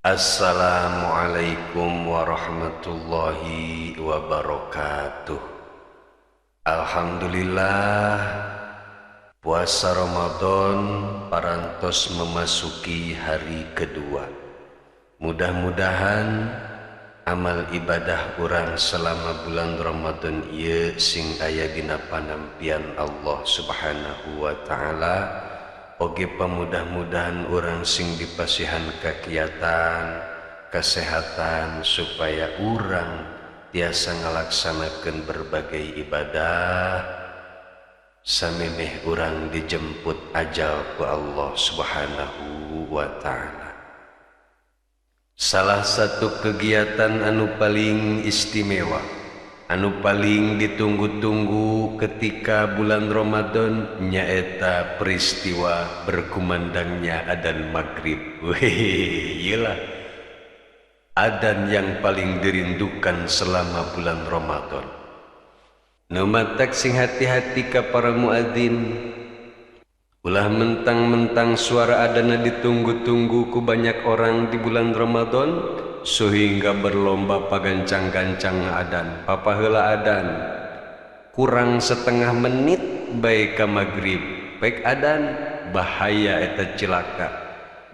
Assalamualaikum warahmatullahi wabarakatuh. Alhamdulillah, puasa Ramadan parantos memasuki hari kedua. Mudah-mudahan amal ibadah urang selama bulan Ramadan ieu sing aya dina panampian Allah Subhanahu wa taala. Oge pamudah-mudahan orang sing dipasihan kegiatan kesehatan supaya orang tiasa ngalaksanakeun berbagai ibadah samemeh orang dijemput ajal ku Allah Subhanahu wa taala. Salah satu kegiatan anu paling istimewa, anu paling ditunggu-tunggu ketika bulan Ramadan nyaeta peristiwa berkumandangnya adzan maghrib. Iyalah adzan yang paling dirindukan selama bulan Ramadan. Numatak sing hati-hati ka para muadzin, ulah mentang-mentang suara adzanna ditunggu-tunggu ku banyak orang di bulan Ramadan sehingga berlomba pagancang-gancang adzan. Papaheula adzan kurang setengah menit bae ka maghrib baik adzan bahaya eta cilaka,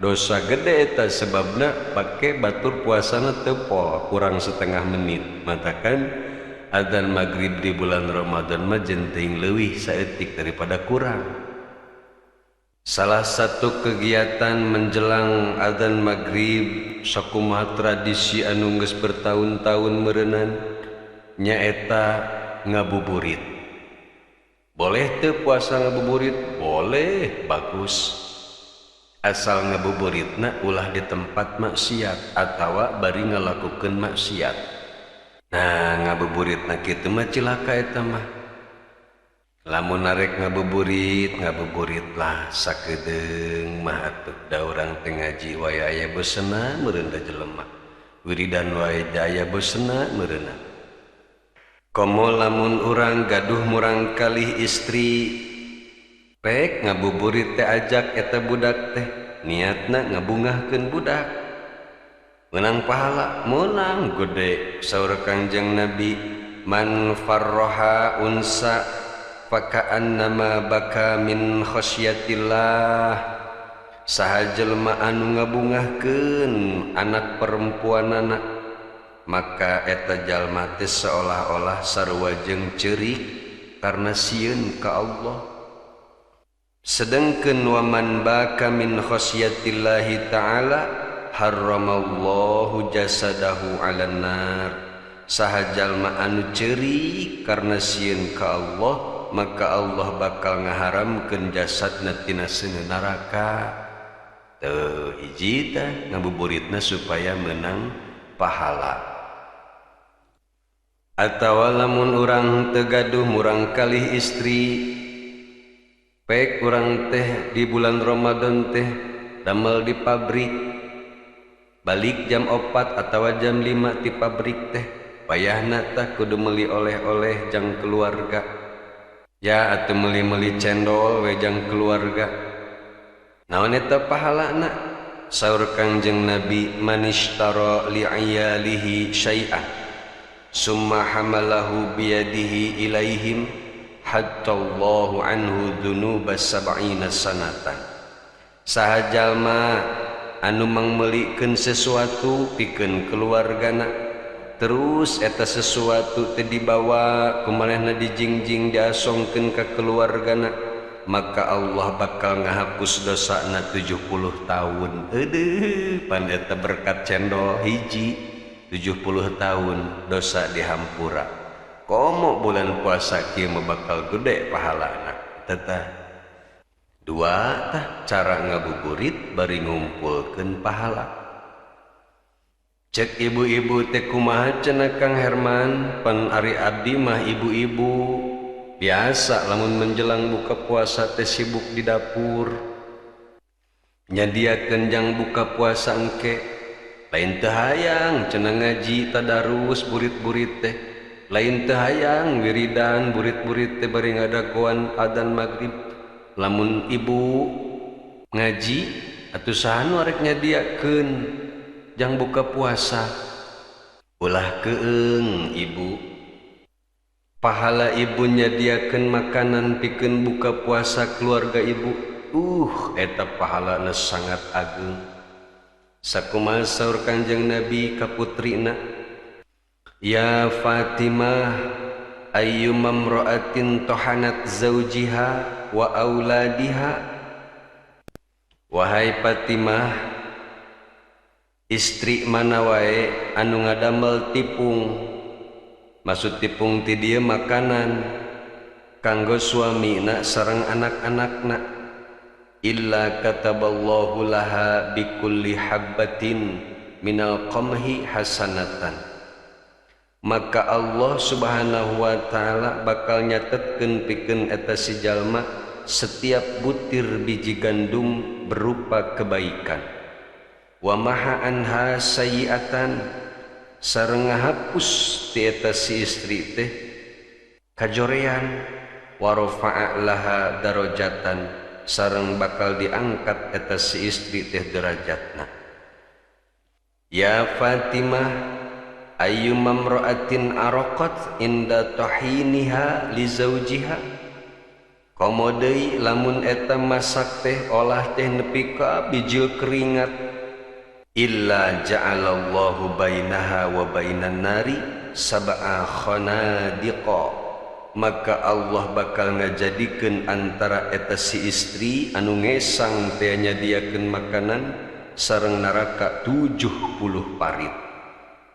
dosa gede eta sebabna pake batur puasana teu pol kurang setengah menit. Matakan adzan maghrib di bulan Ramadan mah jenting leuwih saeutik daripada kurang. Salah satu kegiatan menjelang adzan maghrib sakumaha tradisi anu geus bertahun-tahun meureunnan nyaeta ngabuburit. Boleh teu puasa ngabuburit? Boleh, bagus. Asal ngabuburitna ulah di tempat maksiat atawa bari ngalakukeun maksiat. Nah, ngabuburitna kitu mah cilaka eta mah. Lamun narek ngabuburit lah sakedeung mah atuh da urang teh ngaji wae aya bosenna meureun da jelema, wiridan wae aya bosenna meureunna. Komo lamun urang gaduh murang kalih istri pek ngabuburit teh ajak eta budak teh niatna ngabungahkeun budak menang pahala, menang gede. Saur Kangjeng Nabi, man farroha unsa faka'annama baka min khasyatillah. Saha jelema anu ngabungahkeun anak perempuanana maka eta jalma teh seolah-olah sarua jeung ceurik karna sieun ka Allah. Sedengkeun waman baka min khasyatillahi ta'ala harramallahu jasadahu 'alan nar. Saha jalma anu ceurik karna sieun ka Allah maka Allah bakal ngaharamkeun jasadna tina seuneu neraka. Teu hiji teh ngabuburitna supaya menang pahala. Atawa lamun urang teu gaduh murang kalih istri pek urang teh di bulan Ramadan teh damel di pabrik balik jam 4 atawa jam 5 ti pabrik teh payahna tah kudu meuli oleh-oleh jang keluarga. Ya atuh meuli-meuli cendol we jang keluarga. Naon eta pahalana? Saur Kangjeng Nabi, manishtara li'iyalihi syai'an summa hamalahu biyadihi ilaihim hattallahu anhu dzunubas sab'ina sanatan. Saha jalma anu mangmeulikeun sesuatu pikeun keluargana terus eta sesuatu teu dibawa kumanehna dijingjing diasongkeun ka keluargana maka Allah bakal ngahapus dosana 70 tahun. Aduh pan eta berkat cendol hiji 70 tahun dosa dihampura. Komo bulan puasa kieu mah bakal gede pahalana. Tetah dua tah cara ngabuburit bari ngumpulkeun pahala. Cek ibu-ibu teh kumaha cenah Kang Herman, pan ari abdi mah ibu-ibu biasa lamun menjelang buka puasa teh sibuk di dapur nyadiakeun jang buka puasa engke lain teu hayang cenah ngaji tadarus burit-burit teh, lain teu hayang wiridan burit-burit teh bari ngadagoan adzan maghrib. Lamun ibu ngaji atuh saha nu arek nyadiakeun jang buka puasa. Ulah keeng ibu, pahala ibu nyadiakeun makanan pikeun buka puasa keluarga ibu. Eta pahalana sangat ageung. Sakumaha saur Kanjeng Nabi ka putrina, ya Fatimah, ayyuma imra'atin tahanat zaujiha wa auladiha. Wahai Fatimah, istri mana wae anu ngadamel tipung, maksud tipung ti dieu makanan kanggo suamina sareng anak-anakna, illa kataballahu laha bikulli habbatin minal qamhi hasanatan, maka Allah subhanahu wa ta'ala bakal nyatetkeun pikeun eta si jalma setiap butir biji gandum berupa kebaikan. Wa maha anha sayyi'atan, sareng ngahapus ti eta si istri teh kajorean. Wa rafa'a laha darajatan, sareng bakal diangkat eta si istri teh derajatna. Ya Fatimah, ayyuma imra'atin araqat inda tahiniha li zaujiha, komo deui lamun eta masak teh olah teh nepi ka bijil keringat, illa ja'alallahu bainaha wa bainan nari sab'a khanadiqa, maka Allah bakal ngajadikeun antara eta si istri anu ngesang teh nyadiakeun makanan sareng neraka 70 parit.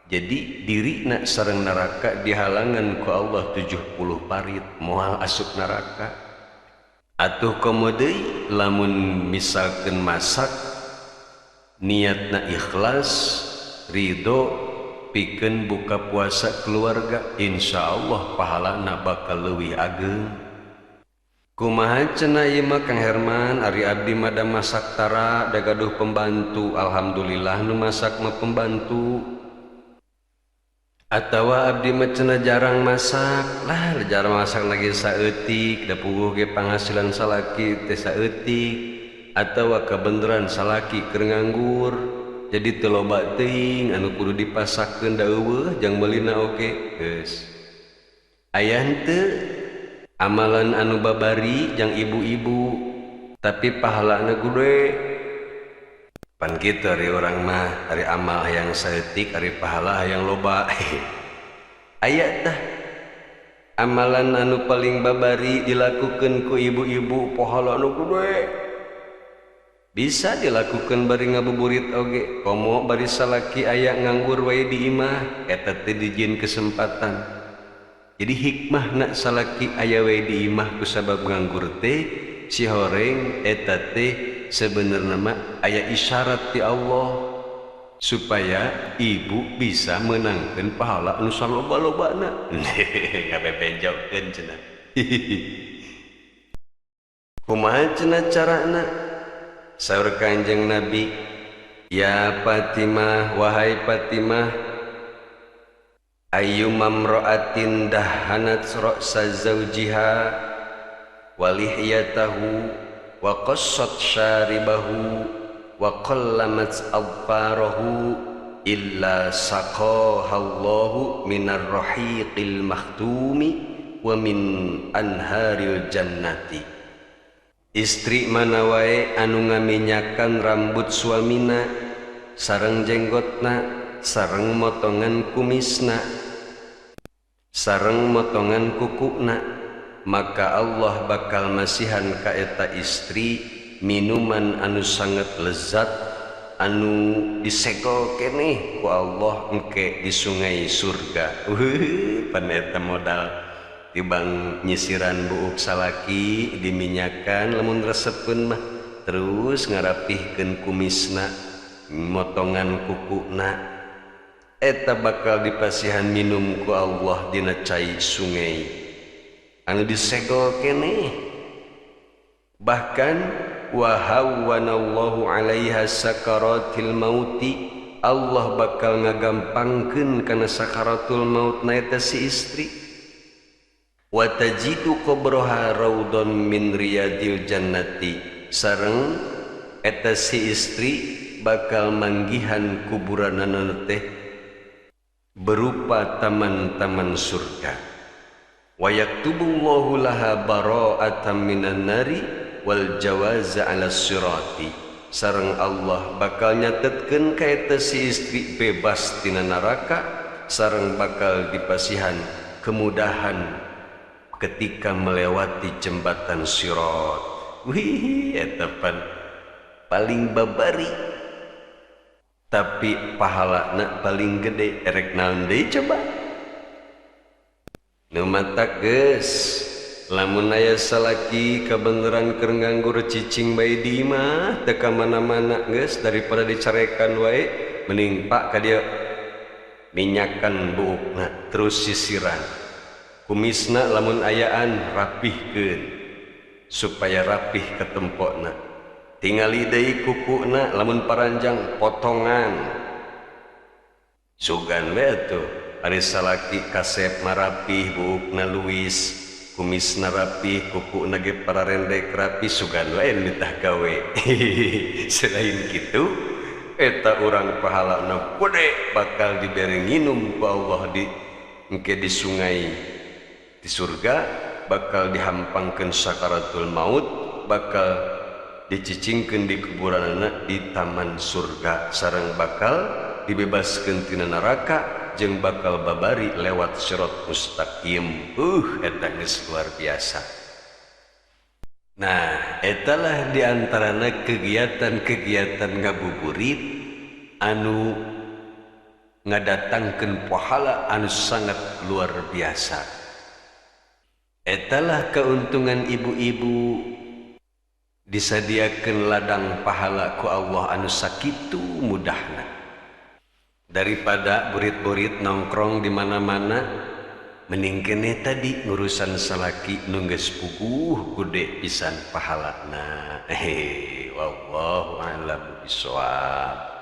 Jadi dirina sareng neraka dihalangan ku Allah 70 parit moal asup neraka. Atuh komo deui lamun misalkeun masak niatna ikhlas ridho pikeun buka puasa keluarga, insyaallah pahalana bakal leuwih ageung. Kumaha cenah ieu mah Kang Herman, ari abdi mah da masak tara da gaduh pembantu, alhamdulillah nu masak mah pembantu. Atawa abdi mah cenah jarang masak, lah jarang masak lagi saeutik, da puguh ge penghasilan salaki teh saeutik, atawa kabeneran salaki keur nganggur, jadi teu loba teuing anu kudu dipasakkeun da eueuh jang meulina oge geus. Aya henteu amalan anu babari jang ibu-ibu tapi pahalana gede. Pan kitu ari urang mah, ari amal yang saeutik, ari pahala yang loba. Aya tah amalan anu paling babari dilakukeun ku ibu-ibu pahala anu gede. Bisa dilakukeun bari ngabuburit oge, komo bari salaki aya nganggur wae di imah, eta teh dijieun kesempatan. Jadi hikmahna salaki aya wae di imah kusabab nganggur teh si horeng eta teh sebenarnya mah aya isyarat ti Allah supaya ibu bisa menangkan pahala anu saloba-lobana. Ngabebenjogkeun cenah. Kumaha cenah carana? Saur Kanjeng Nabi, ya Fatimah, wahai Fatimah, ayyuma imra'atin dahanat ra'sa zawjiha wa lihyatahu wa qassat syaribahu wa qallamat adfarahu illa saqahallahu minar rahiqil makhtumi wa min anharil jannati. Istri mana wae anu ngaminyakan rambut suamina sareng jenggotna sareng motongan kumisna sareng motongan kukuna, maka Allah bakal masihan ka eta istri minuman anu sangat lezat anu disegol keneh ku Allah engke di sungai surga. Pan eta modal tibang nyisiran buuk salaki diminyakan lamun resepkeun mah terus ngarapihkeun kumisna motongan kukuna, eta bakal dipasihan minum ku Allah dina cai sungai anu disegol keneh. Bahkan wa hawwanallahu 'alaiha sakaratil mauti, Allah bakal ngagampangkeun kana sakaratul maut na eta si istri. Wa tajidu qabraha raudon min riyadil jannati, sareng eta si istri bakal manggihan kuburanana teh berupa taman-taman surga. Wa yaktubullahu laha bara'atan minan nari wal jawaza 'ala sirati. Sareng Allah bakal nyatetkeun ka eta si istri bebas tina neraka sareng bakal dipasihan kemudahan ketika melewati jembatan sirat. Wih, eta paling babari tapi pahalana paling gede. Erek naon deui coba? Nu mata geus lamun aya salaki kabeneran keur nganggo cicing bae di mah teu ka mana-mana geus, daripada dicarekan wae mending pak ka dieu minyakan buukna terus sisiran. Kumisna lamun ayaan rapihkeun supaya rapih ke tempona. Tingali deui kukuna lamun paranjang potongan. Sugan we atuh ari salaki kasep marapih buukna luwis, kumisna rapih, kukuna ge pararendek rapih, sugan wae nitah gawe. Selain kitu eta urang pahalana gede bakal diberi nginum ku Allah di engke di sungai di surga, bakal dihampangkeun sakaratul maut, bakal dicicingkeun di kuburanana di taman surga sareng bakal dibebaskeun tina neraka jeung bakal babari lewat sirat mustaqim. Eta geus luar biasa. Nah, etalah diantarana kegiatan-kegiatan ngabuburit anu ngadatangkeun pahala anu sangat luar biasa. Etalah keuntungan ibu-ibu disadiakeun ladang pahala ku Allah anu sakitu mudahna. Daripada burit-burit nongkrong di mana-mana, mending keneh tadi ngurusan salaki nu geus puguh gede pisan pahalana. Wallahu a'lam bishawab.